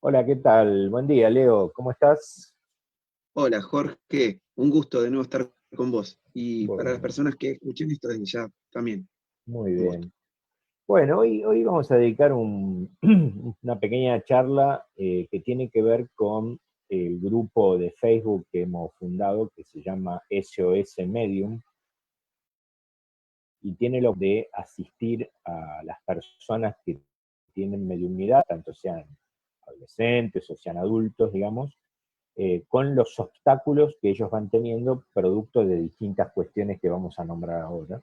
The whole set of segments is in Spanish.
Hola, ¿qué tal? Buen día, Leo. ¿Cómo estás? Hola Jorge, un gusto de nuevo estar con vos. Y para las Bueno, personas que escuchen esto desde ya, también, muy un gusto. bien. Bueno, hoy vamos a dedicar una pequeña charla que tiene que ver con el grupo de Facebook que hemos fundado, que se llama SOS Medium, y tiene lo de asistir a las personas que tienen mediunidad, tanto sean adolescentes o sean adultos, digamos, con los obstáculos que ellos van teniendo producto de distintas cuestiones que vamos a nombrar ahora.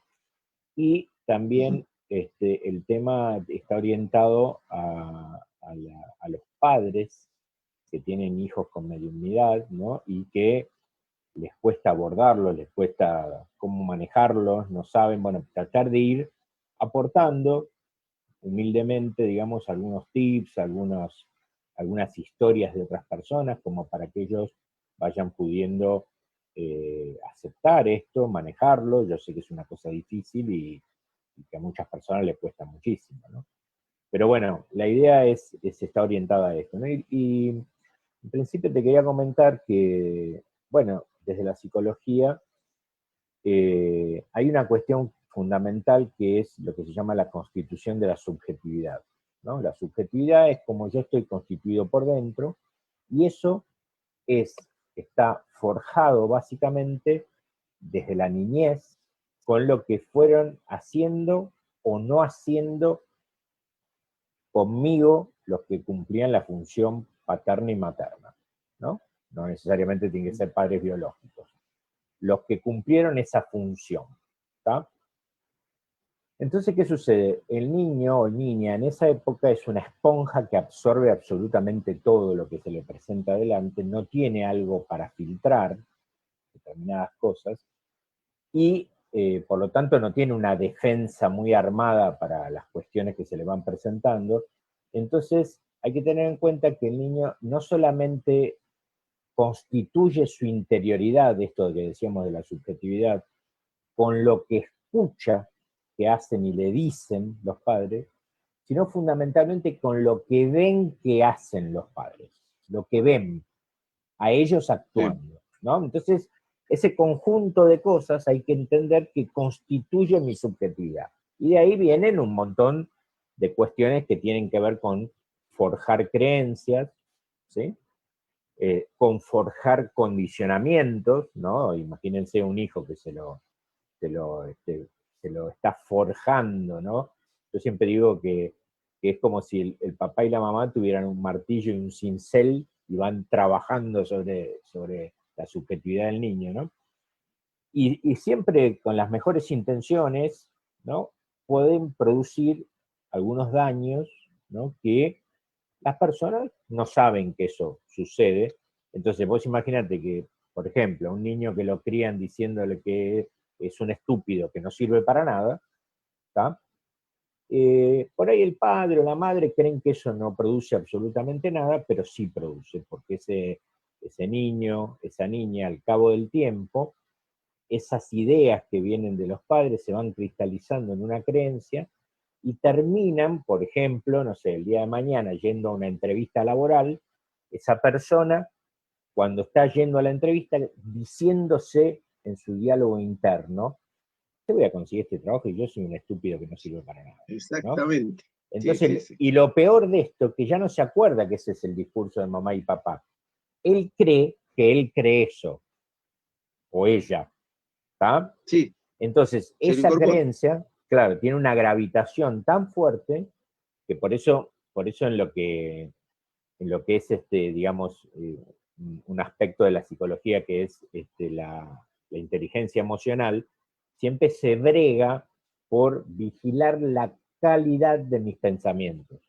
Y Ujú. también el tema está orientado a los padres que tienen hijos con mediunidad, ¿no? Y que les cuesta abordarlos, les cuesta cómo manejarlos, no saben, bueno, tratar de ir aportando humildemente, digamos, algunos tips, algunas historias de otras personas, como para que ellos vayan pudiendo aceptar esto, manejarlo. Yo sé que es una cosa difícil y que a muchas personas les cuesta muchísimo, ¿no? Pero bueno, la idea está orientada a esto, ¿no? Y en principio te quería comentar que, bueno, desde la psicología hay una cuestión fundamental que es lo que se llama la constitución de la subjetividad, ¿no? La subjetividad es como yo estoy constituido por dentro y eso es, está forjado básicamente desde la niñez con lo que fueron haciendo o no haciendo conmigo los que cumplían la función paterna y materna, ¿no? No necesariamente tienen que ser padres biológicos. Los que cumplieron esa función, ¿está? Entonces, ¿qué sucede? El niño o niña en esa época es una esponja que absorbe absolutamente todo lo que se le presenta adelante, no tiene algo para filtrar determinadas cosas y por lo tanto no tiene una defensa muy armada para las cuestiones que se le van presentando. Entonces, hay que tener en cuenta que el niño no solamente constituye su interioridad, esto que decíamos de la subjetividad, con lo que escucha que hacen y le dicen los padres, sino fundamentalmente con lo que ven que hacen los padres, lo que ven a ellos Sí, actuando, ¿no? Entonces, ese conjunto de cosas hay que entender que constituye mi subjetividad. Y de ahí vienen un montón de cuestiones que tienen que ver con forjar creencias, ¿sí? Con forjar condicionamientos, ¿no? Imagínense un hijo que se lo, este, se lo está forjando, ¿no? Yo siempre digo que es como si el papá y la mamá tuvieran un martillo y un cincel y van trabajando sobre la subjetividad del niño, ¿no? Y siempre con las mejores intenciones, ¿no? Pueden producir algunos daños, ¿no? Que las personas no saben que eso sucede. Entonces vos imaginate que, por ejemplo, un niño que lo crían diciéndole que es un estúpido, que no sirve para nada, ¿tá? Por ahí el padre o la madre creen que eso no produce absolutamente nada, pero sí produce, porque ese niño, esa niña, al cabo del tiempo, esas ideas que vienen de los padres se van cristalizando en una creencia y terminan, por ejemplo, no sé, el día de mañana yendo a una entrevista laboral, esa persona, cuando está yendo a la entrevista, diciéndose en su diálogo interno, te voy a conseguir este trabajo y yo soy un estúpido que no sirve para nada, ¿no? exactamente. Sí, sí, Entonces, sí. y lo peor de esto, que ya no se acuerda que ese es el discurso de mamá y papá. Él cree que él cree eso, o ella, ¿está? Sí, Entonces, se lo esa incorpora. creencia, claro, tiene una gravitación tan fuerte que por eso en lo que es, digamos, un aspecto de la psicología que es la inteligencia emocional, siempre se brega por vigilar la calidad de mis pensamientos.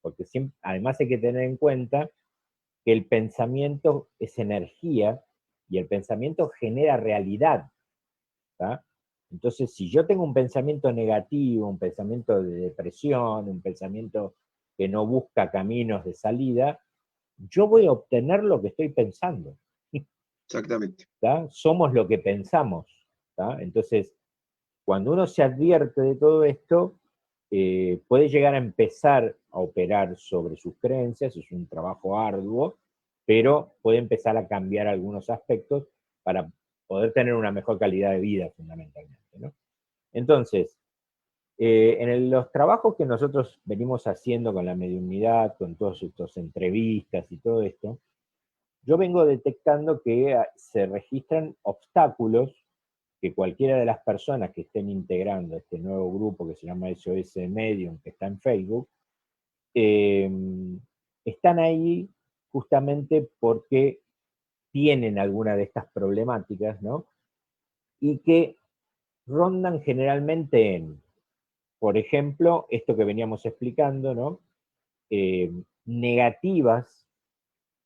Porque siempre, además hay que tener en cuenta que el pensamiento es energía y el pensamiento genera realidad. ¿Tá? Entonces, si yo tengo un pensamiento negativo, un pensamiento de depresión, un pensamiento que no busca caminos de salida, yo voy a obtener lo que estoy pensando. Exactamente. ¿Tá? Somos lo que pensamos. ¿Tá? Entonces, cuando uno se advierte de todo esto, puede llegar a empezar a operar sobre sus creencias, es un trabajo arduo, pero puede empezar a cambiar algunos aspectos para poder tener una mejor calidad de vida, fundamentalmente, ¿no? Entonces, los trabajos que nosotros venimos haciendo con la mediunidad, con todas estas entrevistas y todo esto, yo vengo detectando que se registran obstáculos que cualquiera de las personas que estén integrando este nuevo grupo que se llama SOS Medium, que está en Facebook, eh, están ahí justamente porque tienen alguna de estas problemáticas, ¿no? Y que rondan generalmente en, por ejemplo, esto que veníamos explicando, ¿no? Negativas,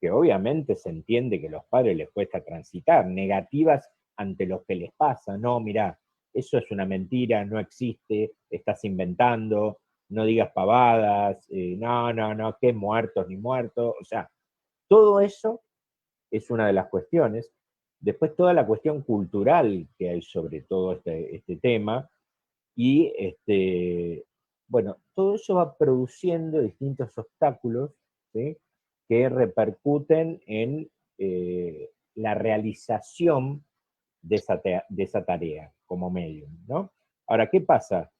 que obviamente se entiende que a los padres les cuesta transitar, negativas ante lo que les pasa, no, mirá, eso es una mentira, no existe, estás inventando, no digas pavadas, no, qué muertos ni muertos, o sea, todo eso es una de las cuestiones. Después toda la cuestión cultural que hay sobre todo este tema, y bueno, todo eso va produciendo distintos obstáculos, ¿sí? Que repercuten en la realización de esa tarea como medium, ¿no? Ahora, ¿qué pasa?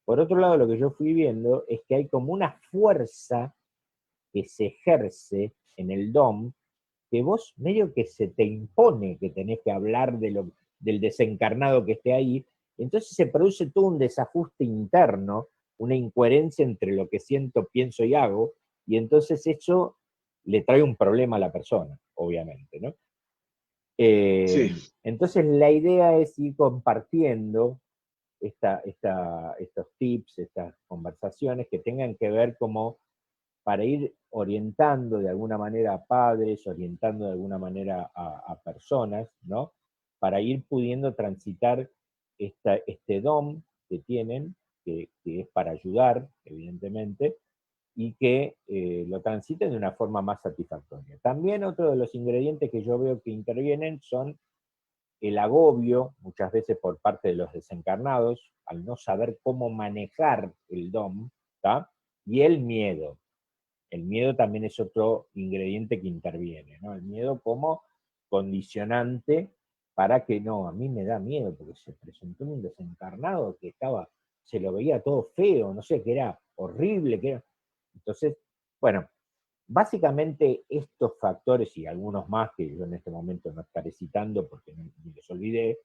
Por otro lado, lo que yo fui viendo es que hay como una fuerza que se ejerce en el DOM, que vos medio que se te impone que tenés que hablar del desencarnado que esté ahí, entonces se produce todo un desajuste interno, una incoherencia entre lo que siento, pienso y hago, y entonces eso le trae un problema a la persona, obviamente, ¿no? Sí, Entonces la idea es ir compartiendo estos tips, estas conversaciones que tengan que ver como para ir orientando de alguna manera a padres, orientando de alguna manera a personas, ¿no? Para ir pudiendo transitar este don que tienen, que es para ayudar, evidentemente, y que lo transiten de una forma más satisfactoria. También otro de los ingredientes que yo veo que intervienen son el agobio, muchas veces por parte de los desencarnados, al no saber cómo manejar el don, ¿tá? Y el miedo. El miedo también es otro ingrediente que interviene, ¿no? El miedo como condicionante para que no, a mí me da miedo porque se presentó un desencarnado que se lo veía todo feo, no sé, que era horrible, que era. Entonces, bueno, básicamente estos factores y algunos más que yo en este momento no estaré citando porque ni los olvidé,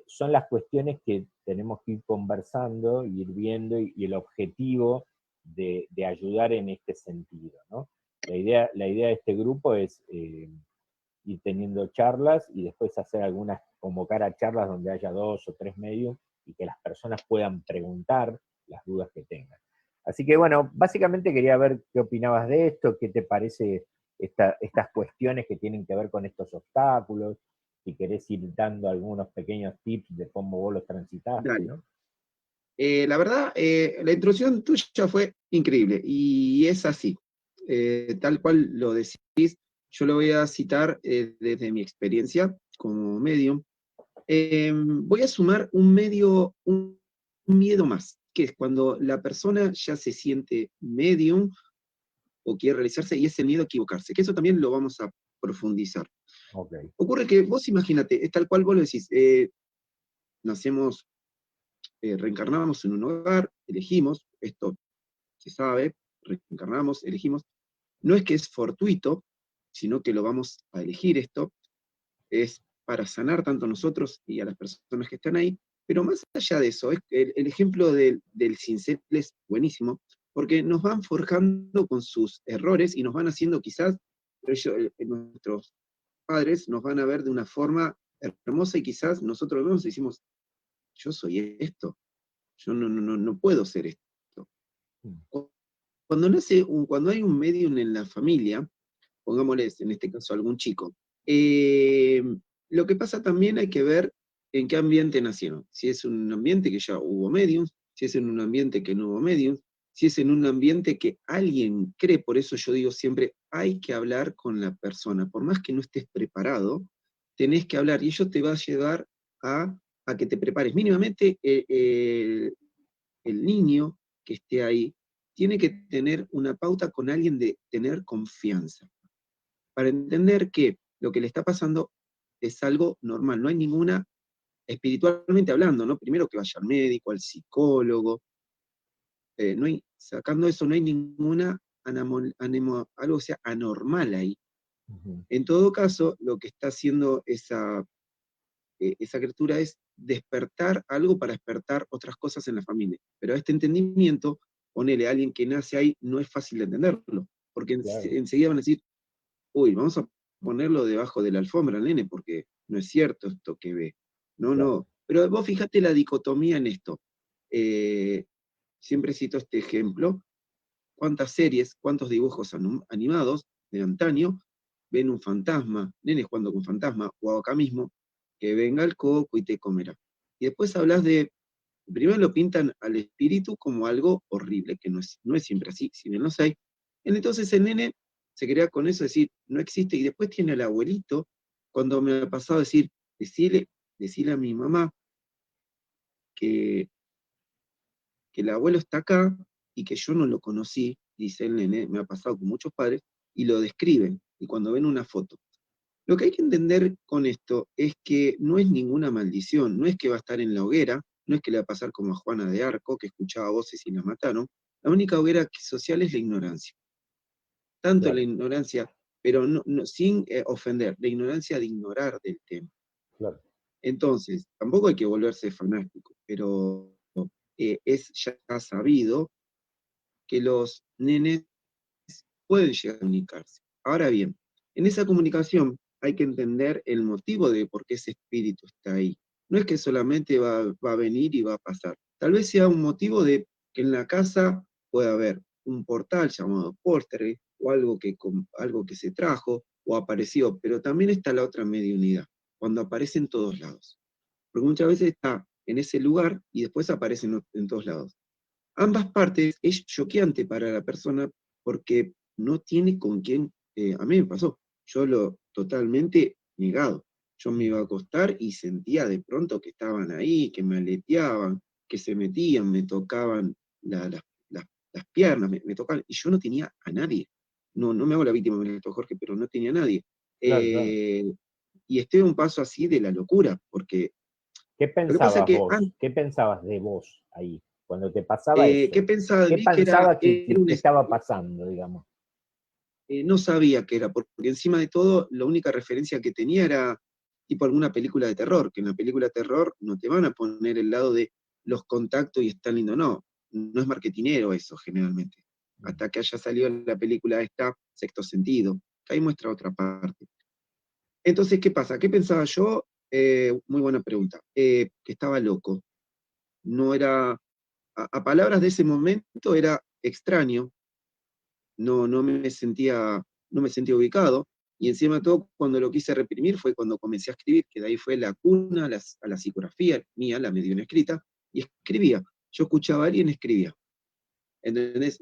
son las cuestiones que tenemos que ir conversando, ir viendo y el objetivo de ayudar en este sentido, ¿no? La idea de este grupo es ir teniendo charlas y después hacer convocar a charlas donde haya 2 o 3 medios y que las personas puedan preguntar las dudas que tengan. Así que bueno, básicamente quería ver qué opinabas de esto, qué te parece estas cuestiones que tienen que ver con estos obstáculos, si querés ir dando algunos pequeños tips de cómo vos los transitaste, dale. ¿no? La verdad, la introducción tuya fue increíble y es así, tal cual lo decís. Yo lo voy a citar desde mi experiencia como medium. Voy a sumar un miedo más, que es cuando la persona ya se siente medium o quiere realizarse y ese miedo a equivocarse, que eso también lo vamos a profundizar. Ok. Ocurre que vos imagínate, es tal cual vos lo decís, nacemos, reencarnamos en un hogar, elegimos, esto se sabe, reencarnamos, elegimos, no es que es fortuito, sino que lo vamos a elegir esto, es para sanar tanto a nosotros y a las personas que están ahí, pero más allá de eso, el ejemplo del cincel es buenísimo, porque nos van forjando con sus errores y nos van haciendo quizás, nuestros padres nos van a ver de una forma hermosa y quizás nosotros vemos y decimos, yo soy esto, yo no puedo ser esto. Cuando hay un medium en la familia, pongámosles en este caso algún chico, lo que pasa también hay que ver en qué ambiente nacieron. Si es un ambiente que ya hubo mediums, si es en un ambiente que no hubo mediums, si es en un ambiente que alguien cree, por eso yo digo siempre, hay que hablar con la persona. Por más que no estés preparado, tenés que hablar y ello te va a llevar a que te prepares mínimamente el niño que esté ahí tiene que tener una pauta con alguien de tener confianza, para entender que lo que le está pasando es algo normal, no hay ninguna, espiritualmente hablando, ¿no? Primero que vaya al médico, al psicólogo, no hay, sacando eso, no hay ninguna algo sea anormal ahí. Ujú. En todo caso, lo que está haciendo esa criatura es despertar algo para despertar otras cosas en la familia. Pero este entendimiento, ponele a alguien que nace ahí, no es fácil de entenderlo, porque Claro, enseguida van a decir, uy, vamos a ponerlo debajo de la alfombra, nene, porque no es cierto esto que ve. No, claro. no. Pero vos fíjate la dicotomía en esto. Eh, Siempre cito este ejemplo. ¿Cuántas series, cuántos dibujos animados de antaño ven un fantasma, nenes jugando con fantasma, o acá mismo, que venga el coco y te comerá? Y después hablas primero lo pintan al espíritu como algo horrible, que no es siempre así, si bien los hay. Entonces el nene se crea con eso, decir, no existe, y después tiene al abuelito, cuando me ha pasado a decir, decirle a mi mamá que, que el abuelo está acá y que yo no lo conocí, dice el nene, me ha pasado con muchos padres, y lo describen, y cuando ven una foto. Lo que hay que entender con esto es que no es ninguna maldición, no es que va a estar en la hoguera, no es que le va a pasar como a Juana de Arco, que escuchaba voces y la mataron. La única hoguera social es la ignorancia. Tanto la Claro, ignorancia, pero sin ofender, la ignorancia de ignorar del tema. claro. Entonces, tampoco hay que volverse fanático, pero es ya sabido que los nenes pueden llegar a comunicarse. Ahora bien, en esa comunicación hay que entender el motivo de por qué ese espíritu está ahí. No es que solamente va a venir y va a pasar. Tal vez sea un motivo de que en la casa pueda haber un portal llamado poltergeist, o algo que se trajo o apareció, pero también está la otra mediunidad, cuando aparece en todos lados. Porque muchas veces está en ese lugar y después aparece en todos lados. Ambas partes es choqueante para la persona porque no tiene con quién, a mí me pasó, yo lo totalmente negado. Yo me iba a acostar y sentía de pronto que estaban ahí, que me aleteaban, que se metían, me tocaban las piernas, me tocaban, y yo no tenía a nadie. No me hago la víctima, me esto, Jorge, pero no tenía a nadie. Claro, claro. Y estoy a un paso así de la locura, porque ¿Qué lo que pasa es pensabas que vos? ¿Qué pensabas de vos ahí? Cuando te pasaba ¿qué eso, pensaba de ¿qué mí? Que era, pensabas era un que estaba pasando, digamos? no sabía qué era, porque encima de todo, la única referencia que tenía era tipo alguna película de terror, que en la película de terror no te van a poner el lado de los contactos y están lindo, no es marketinero eso generalmente, hasta que haya salido la película esta, Sexto Sentido, que ahí muestra otra parte. Entonces, ¿qué pasa? ¿Qué pensaba yo? Muy buena pregunta. Que estaba loco. No era, a palabras de ese momento era extraño, no me sentía ubicado, y encima de todo, cuando lo quise reprimir fue cuando comencé a escribir, que de ahí fue la cuna a la psicografía mía, la medio escrita, y escribía. Yo escuchaba a alguien, escribía. ¿Entendés?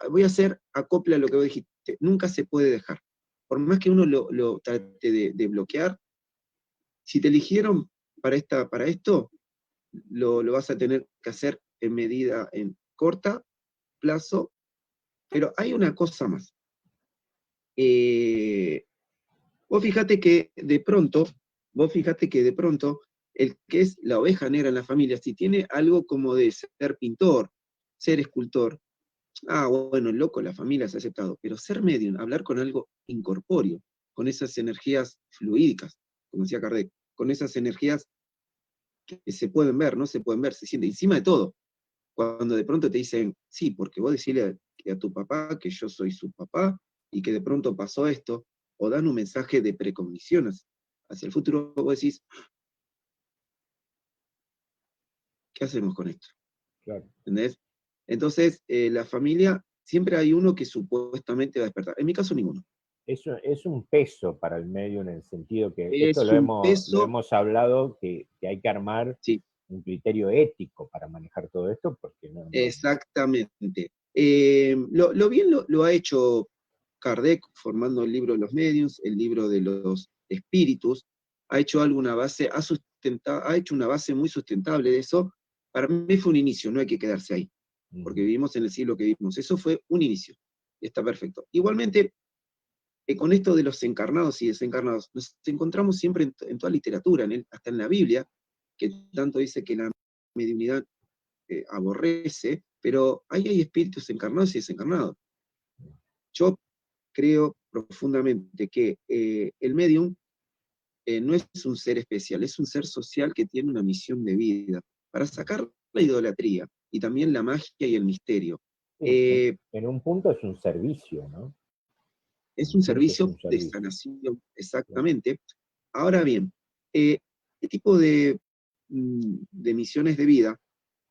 Voy a hacer acopla a lo que vos dijiste, nunca se puede dejar. Por más que uno lo trate de bloquear, si te eligieron para esto, lo vas a tener que hacer en corta plazo, pero hay una cosa más. Eh, vos fíjate que de pronto, el que es la oveja negra en la familia, si tiene algo como de ser pintor, ser escultor, bueno, loco, la familia se ha aceptado, pero ser medium, hablar con algo incorpóreo, con esas energías fluídicas, como decía Kardec, con esas energías que se pueden ver, no se pueden ver, se siente, encima de todo, cuando de pronto te dicen, sí, porque vos decirle a tu papá que yo soy su papá y que de pronto pasó esto, o dan un mensaje de precogniciones hacia el futuro, vos decís, ¿qué hacemos con esto? Claro. ¿Entendés? Entonces, la familia, siempre hay uno que supuestamente va a despertar. En mi caso, ninguno. Es un peso para el medio en el sentido que esto Es un lo peso, hemos hablado, que hay que armar sí, un criterio ético para manejar todo esto, porque exactamente. Lo bien lo ha hecho Kardec formando el libro de los medios, el libro de los espíritus, ha hecho alguna base, ha hecho una base muy sustentable de eso, para mí fue un inicio, no hay que quedarse ahí, porque vivimos en el siglo que vivimos. Eso fue un inicio, está perfecto. Igualmente, con esto de los encarnados y desencarnados, nos encontramos siempre en toda literatura, hasta en la Biblia, que tanto dice que la mediunidad aborrece, pero ahí hay espíritus encarnados y desencarnados. Yo creo profundamente que el medium no es un ser especial, es un ser social que tiene una misión de vida, para sacar la idolatría, y también la magia y el misterio. Sí, en un punto es un servicio, ¿no? Es un Es servicio un de servicio. sanación, exactamente. Ahora bien, este tipo de misiones de vida,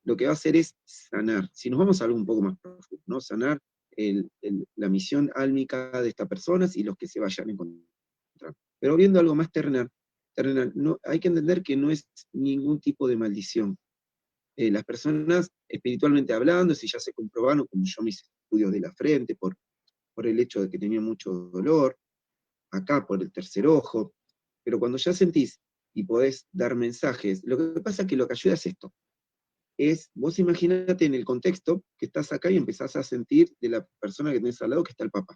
lo que va a hacer es sanar. Si nos vamos a algo un poco más profundo, ¿no? Sanar la misión álmica de estas personas y los que se vayan a encontrar. Pero viendo algo más terrenal, no, hay que entender que no es ningún tipo de maldición. Las personas, espiritualmente hablando, si ya se comprobaron, como yo mis estudios de la frente, por el hecho de que tenía mucho dolor, acá por el tercer ojo, pero cuando ya sentís y podés dar mensajes, lo que pasa es que lo que ayuda es esto, vos imaginate en el contexto que estás acá y empezás a sentir de la persona que tenés al lado que está el papá.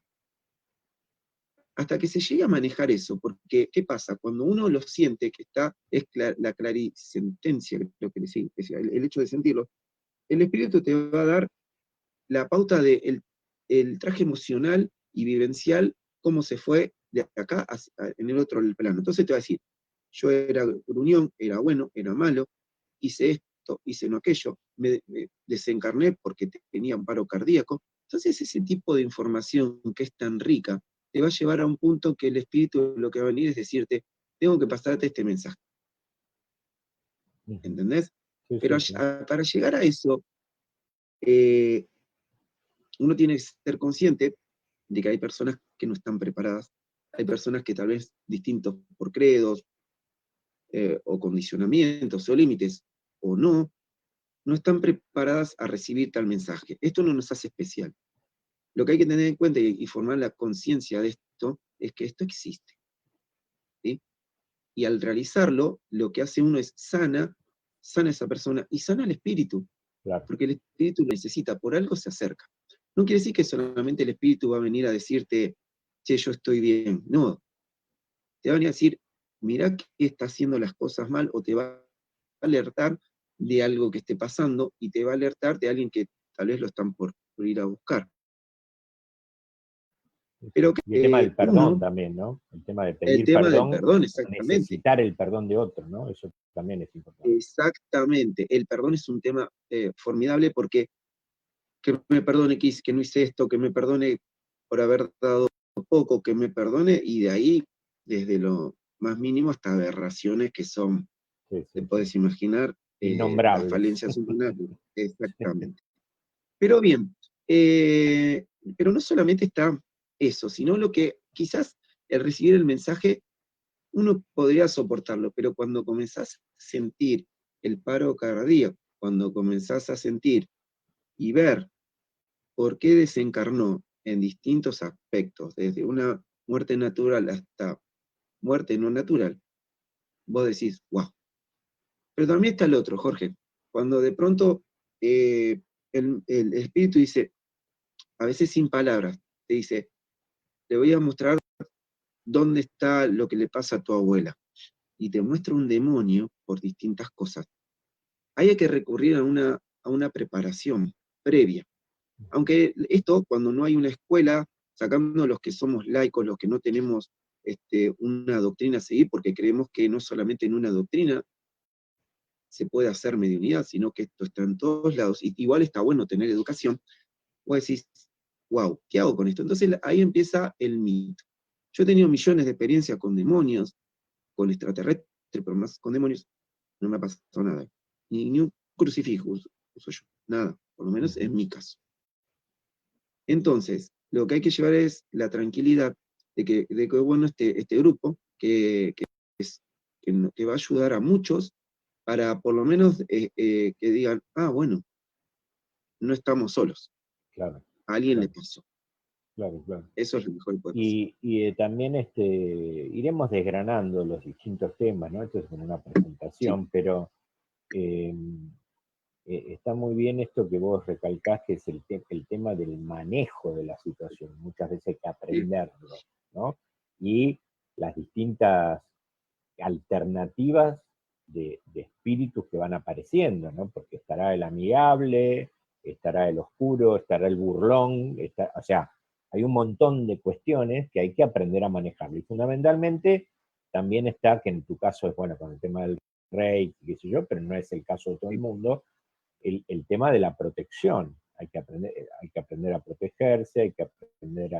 Hasta que se llegue a manejar eso, porque ¿qué pasa? Cuando uno lo siente, que es la clarisentencia, creo que el hecho de sentirlo, el espíritu te va a dar la pauta de el traje emocional y vivencial, cómo se fue de acá en el otro plano. Entonces te va a decir, yo era gruñón, era bueno, era malo, hice esto, hice no aquello, me desencarné porque tenía un paro cardíaco. Entonces ese tipo de información que es tan rica, te va a llevar a un punto que el espíritu lo que va a venir es decirte, tengo que pasarte este mensaje. ¿Entendés? Sí, Pero sí. para llegar a eso, uno tiene que ser consciente de que hay personas que no están preparadas, hay personas que tal vez distintos por credos, o condicionamientos, o límites, o no están preparadas a recibir tal mensaje. Esto no nos hace especial. Lo que hay que tener en cuenta y formar la conciencia de esto es que esto existe. ¿Sí? Y al realizarlo, lo que hace uno es sana a esa persona y sana al espíritu, Claro. porque el espíritu lo necesita, por algo se acerca. No quiere decir que solamente el espíritu va a venir a decirte, che, yo estoy bien. No, te va a venir a decir, mirá que está haciendo las cosas mal, o te va a alertar de algo que esté pasando, y te va a alertar de alguien que tal vez lo están por ir a buscar. Pero Y el tema que del perdón también, ¿no? El tema de el pedir tema del perdón perdón, o exactamente. necesitar el perdón de otro, ¿no? Eso también es importante. Exactamente. El perdón es un tema formidable, porque que me perdone que no hice esto, que me perdone por haber dado poco, que me perdone, y de ahí, desde lo más mínimo hasta aberraciones que son, te puedes imaginar, las Innombrables. falencias humanas. Exactamente. Pero bien, pero no solamente está eso, sino lo que quizás el recibir el mensaje uno podría soportarlo, pero cuando comenzás a sentir el paro cardíaco, cuando comenzás a sentir y ver por qué desencarnó en distintos aspectos, desde una muerte natural hasta muerte no natural, vos decís, wow. Pero también está el otro, Jorge, cuando de pronto el espíritu dice, a veces sin palabras, te dice, te voy a mostrar dónde está lo que le pasa a tu abuela, y te muestra un demonio por distintas cosas. Hay que recurrir a una preparación previa. Aunque esto, cuando no hay una escuela, sacando los que somos laicos, los que no tenemos una doctrina a seguir, porque creemos que no solamente en una doctrina se puede hacer mediunidad, sino que esto está en todos lados, y igual está bueno tener educación, vos decís, wow, ¿qué hago con esto? Entonces ahí empieza el mito. Yo he tenido millones de experiencias con demonios, con extraterrestres, pero más con demonios, no me ha pasado nada. Ni un crucifijo uso yo, nada, por lo menos en mi caso. Entonces, lo que hay que llevar es la tranquilidad de que bueno, este grupo, que va a ayudar a muchos, para por lo menos que digan, ah, bueno, no estamos solos. Claro. A alguien le pasó. Claro, claro. Eso es lo mejor que puede pasar. Y también iremos desgranando los distintos temas, ¿no? Esto es como una presentación, Sí. pero está muy bien esto que vos recalcás, que es el tema del manejo de la situación. Muchas veces hay que Sí, aprenderlo, ¿no? Y las distintas alternativas de espíritus que van apareciendo, ¿no? Porque estará el amigable, estará el oscuro, estará el burlón, o sea, hay un montón de cuestiones que hay que aprender a manejar. Y fundamentalmente también está, que en tu caso es, bueno, con el tema del rey, qué sé yo, pero no es el caso de todo el mundo, el tema de la protección. Hay que aprender a protegerse, hay que aprender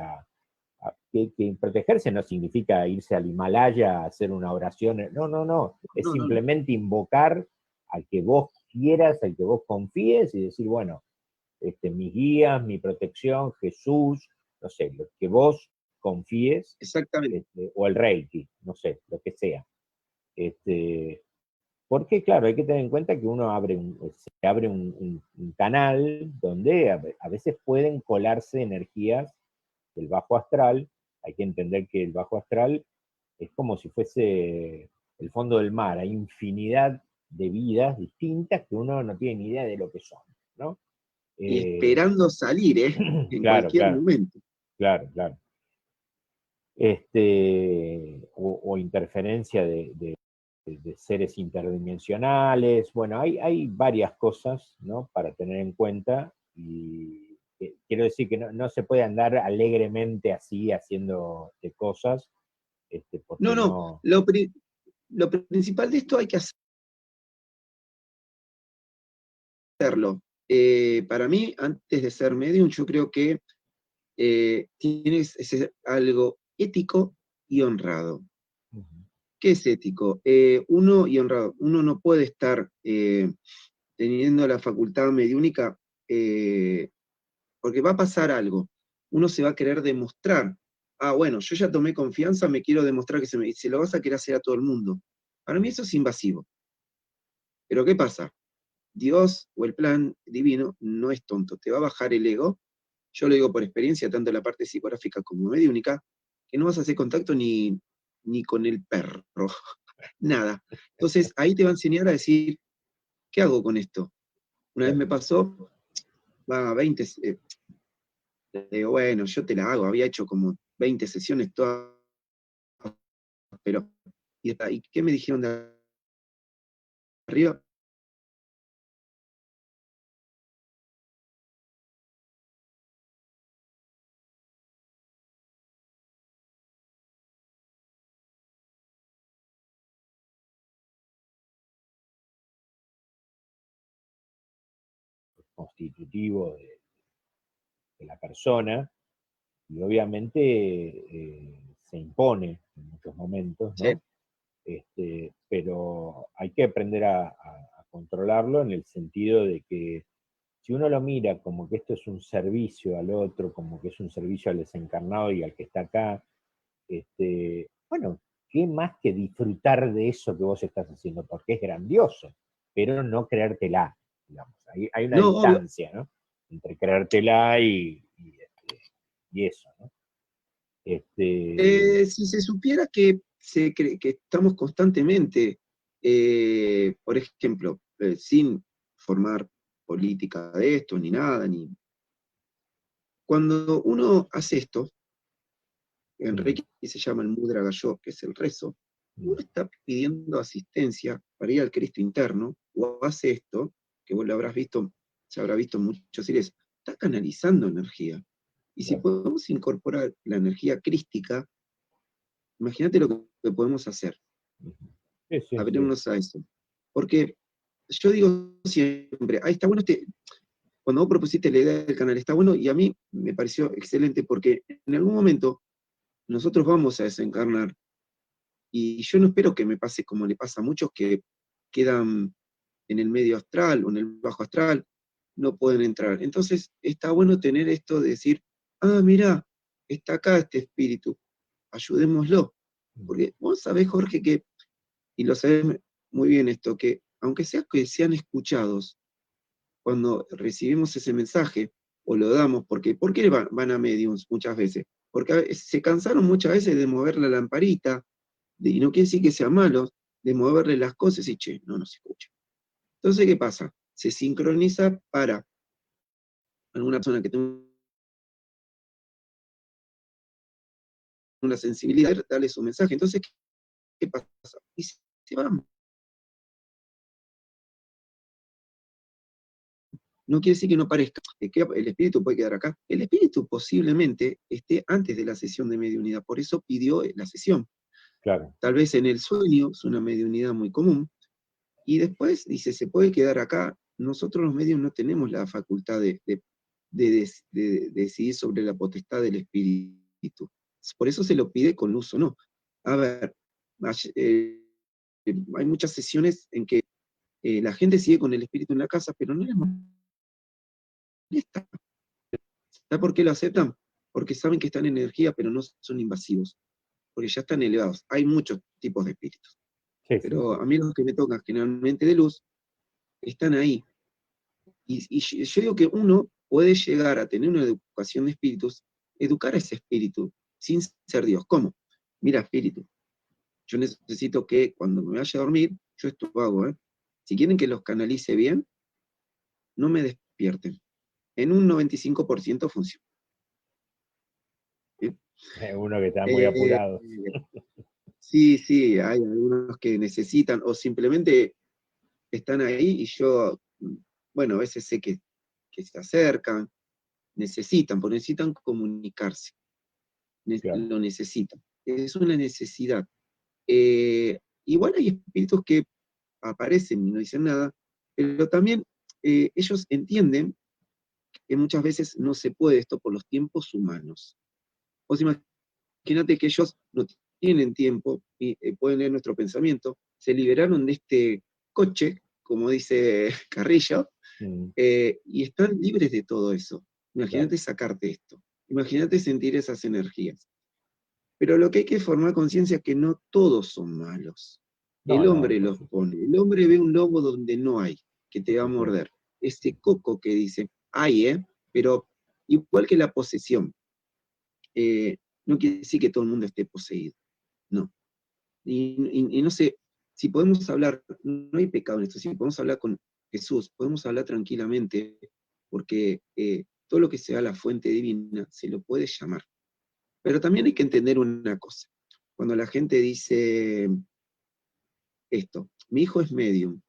que protegerse no significa irse al Himalaya a hacer una oración, no, no, no, es no, no, no. simplemente invocar al que vos quieras, al que vos confíes y decir, bueno, mis guías, mi protección, Jesús, no sé, lo que vos confíes, Exactamente. o el Reiki, no sé, lo que sea. Este, porque, claro, hay que tener en cuenta que uno se abre un canal donde a veces pueden colarse energías del bajo astral. Hay que entender que el bajo astral es como si fuese el fondo del mar. Hay infinidad de vidas distintas que uno no tiene ni idea de lo que son, ¿no? Y Eh, esperando salir, en claro, cualquier claro, momento. claro, claro. O interferencia de seres interdimensionales. Bueno, hay varias cosas, ¿no?, para tener en cuenta, y quiero decir que no se puede andar alegremente así haciendo cosas, No, porque no, no. lo principal de esto hay que hacerlo. Para mí, antes de ser medium, yo creo que tiene que ser algo ético y honrado. Ujú. ¿Qué es ético? Uno y honrado. Uno no puede estar teniendo la facultad mediúnica, porque va a pasar algo. Uno se va a querer demostrar. Ah, bueno, yo ya tomé confianza, me quiero demostrar que se lo vas a querer hacer a todo el mundo. Para mí eso es invasivo. Pero ¿qué pasa? Dios o el plan divino no es tonto, te va a bajar el ego. Yo lo digo por experiencia, tanto en la parte psicográfica como mediúnica, que no vas a hacer contacto ni con el perro, nada. Entonces ahí te va a enseñar a decir, ¿qué hago con esto? Una vez Claro. me pasó, va a 20, digo, bueno, yo te la hago, había hecho como 20 sesiones todas, pero, ¿y qué me dijeron de arriba? Constitutivo de la persona, y obviamente se impone en muchos momentos, Sí, ¿no? Pero hay que aprender a controlarlo, en el sentido de que si uno lo mira como que esto es un servicio al otro, como que es un servicio al desencarnado y al que está acá, bueno, ¿qué más que disfrutar de eso que vos estás haciendo? Porque es grandioso, pero no creértela, digamos. Hay una no, obvio. distancia, ¿no?, entre creértela y eso, ¿no? Este, Si se supiera que, que estamos constantemente, por ejemplo, sin formar política de esto, ni nada, cuando uno hace esto, en mm, Reiki se llama el Mudra Gayo, que es el rezo, mm, uno está pidiendo asistencia para ir al Cristo interno, o hace esto, que vos lo habrás visto, se habrá visto en muchos series, está canalizando energía. Y si claro. podemos incorporar la energía crística, imagínate lo que podemos hacer, Ujú. Sí, sí, sí. abrirnos a eso. Porque yo digo siempre, ahí está bueno cuando vos propusiste la idea del canal, está bueno, y a mí me pareció excelente porque en algún momento nosotros vamos a desencarnar, y yo no espero que me pase como le pasa a muchos que quedan en el medio astral o en el bajo astral, no pueden entrar. Entonces está bueno tener esto de decir, ah, mira, está acá este espíritu, ayudémoslo. Mm, Porque vos sabés, Jorge, que, y lo sabés muy bien esto, que aunque sea que sean escuchados, cuando recibimos ese mensaje o lo damos, porque ¿por qué van a mediums muchas veces? Porque se cansaron muchas veces de mover la lamparita, y no quiere decir que sean malos, de moverle las cosas y che, no nos escucha. Entonces, ¿qué pasa? se sincroniza para alguna persona que tenga una sensibilidad, darle su mensaje. Entonces, ¿qué pasa? Y se van. No quiere decir que no parezca, que el espíritu puede quedar acá. El espíritu posiblemente esté antes de la sesión de mediunidad, por eso pidió la sesión. Claro. Tal vez en el sueño, es una mediunidad muy común, y después dice, se puede quedar acá. Nosotros los medios no tenemos la facultad de decidir sobre la potestad del espíritu. Por eso se lo pide con luz o no. A ver, hay muchas sesiones en que la gente sigue con el espíritu en la casa, pero no les molesta. ¿Sabe por qué lo aceptan? Porque saben que están en energía, pero no son invasivos, porque ya están elevados. Hay muchos tipos de espíritus, Sí, pero a mí los que me tocan generalmente de luz, están ahí. Y yo digo que uno puede llegar a tener una educación de espíritus, educar a ese espíritu, sin ser Dios. ¿Cómo? Mira, espíritu, yo necesito que cuando me vaya a dormir, yo esto hago, ¿eh? Si quieren que los canalice bien, no me despierten. En un 95% funciona. ¿Bien? Uno que está muy Eh, apurado. sí, sí, hay algunos que necesitan, o simplemente están ahí y yo, bueno, a veces sé que se acercan, necesitan, porque necesitan comunicarse, Claro. lo necesitan. Es una necesidad. Igual hay espíritus que aparecen y no dicen nada, pero también ellos entienden que muchas veces no se puede esto por los tiempos humanos. Vos imagínate que ellos no tienen tiempo y pueden leer nuestro pensamiento, se liberaron de este coche, como dice Carrillo, Mm, y están libres de todo eso. claro. Imagínate sacarte esto, imagínate sentir esas energías. Pero lo que hay que formar conciencia es que no todos son malos. No, El no, hombre por los supuesto. pone. El hombre ve un lobo donde no hay, que te va a Sí, sí. morder. Ese coco que dice, hay, pero igual que la posesión, eh, no quiere decir que todo el mundo esté poseído. No. Y no sé, si podemos hablar, no hay pecado en esto, si podemos hablar con Jesús, podemos hablar tranquilamente, porque todo lo que sea la fuente divina se lo puede llamar. Pero también hay que entender una cosa. Cuando la gente dice esto, mi hijo es medium,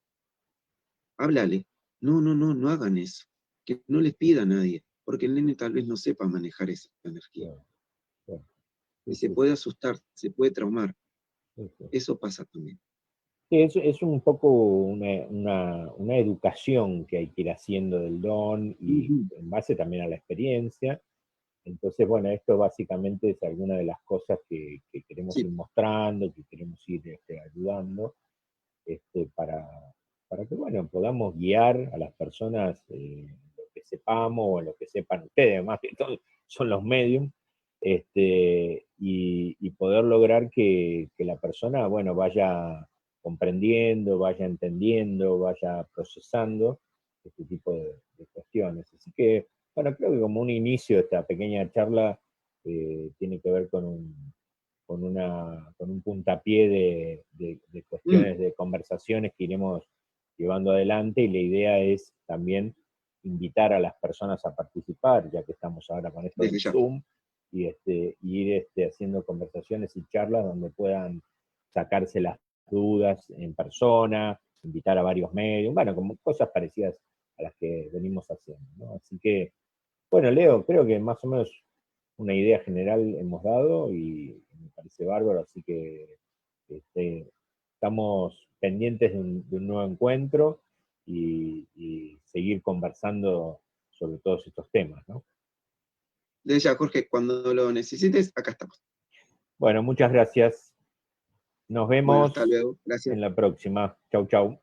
háblale. No, no, no, no hagan eso. Que no les pida a nadie, porque el nene tal vez no sepa manejar esa energía. Claro, claro. Y Sí, se sí, puede sí, asustar, se puede traumar. sí, sí. Eso pasa también. Sí, es un poco una educación que hay que ir haciendo del don y Ujú. en base también a la experiencia. Entonces, bueno, esto básicamente es alguna de las cosas que queremos Sí, ir mostrando, que queremos ir ayudando, para, que, bueno, podamos guiar a las personas lo que sepamos o en lo que sepan ustedes, más que todo son los mediums, y poder lograr que la persona, bueno, vaya comprendiendo, vaya entendiendo, vaya procesando este tipo de cuestiones. Así que, bueno, creo que como un inicio de esta pequeña charla tiene que ver con un puntapié de mm, cuestiones, de conversaciones que iremos llevando adelante, y la idea es también invitar a las personas a participar, ya que estamos ahora con esto desde del ya. Zoom, y ir haciendo conversaciones y charlas donde puedan sacarse las dudas en persona, invitar a varios medios, bueno, como cosas parecidas a las que venimos haciendo, ¿no? Así que, bueno, Leo, creo que más o menos una idea general hemos dado y me parece bárbaro, así que estamos pendientes de un nuevo encuentro y seguir conversando sobre todos estos temas, ¿no? Desde ya, Jorge, cuando lo necesites, acá estamos. Bueno, muchas gracias. Nos Bueno, hasta vemos luego. Gracias. en la próxima. Chau, chau.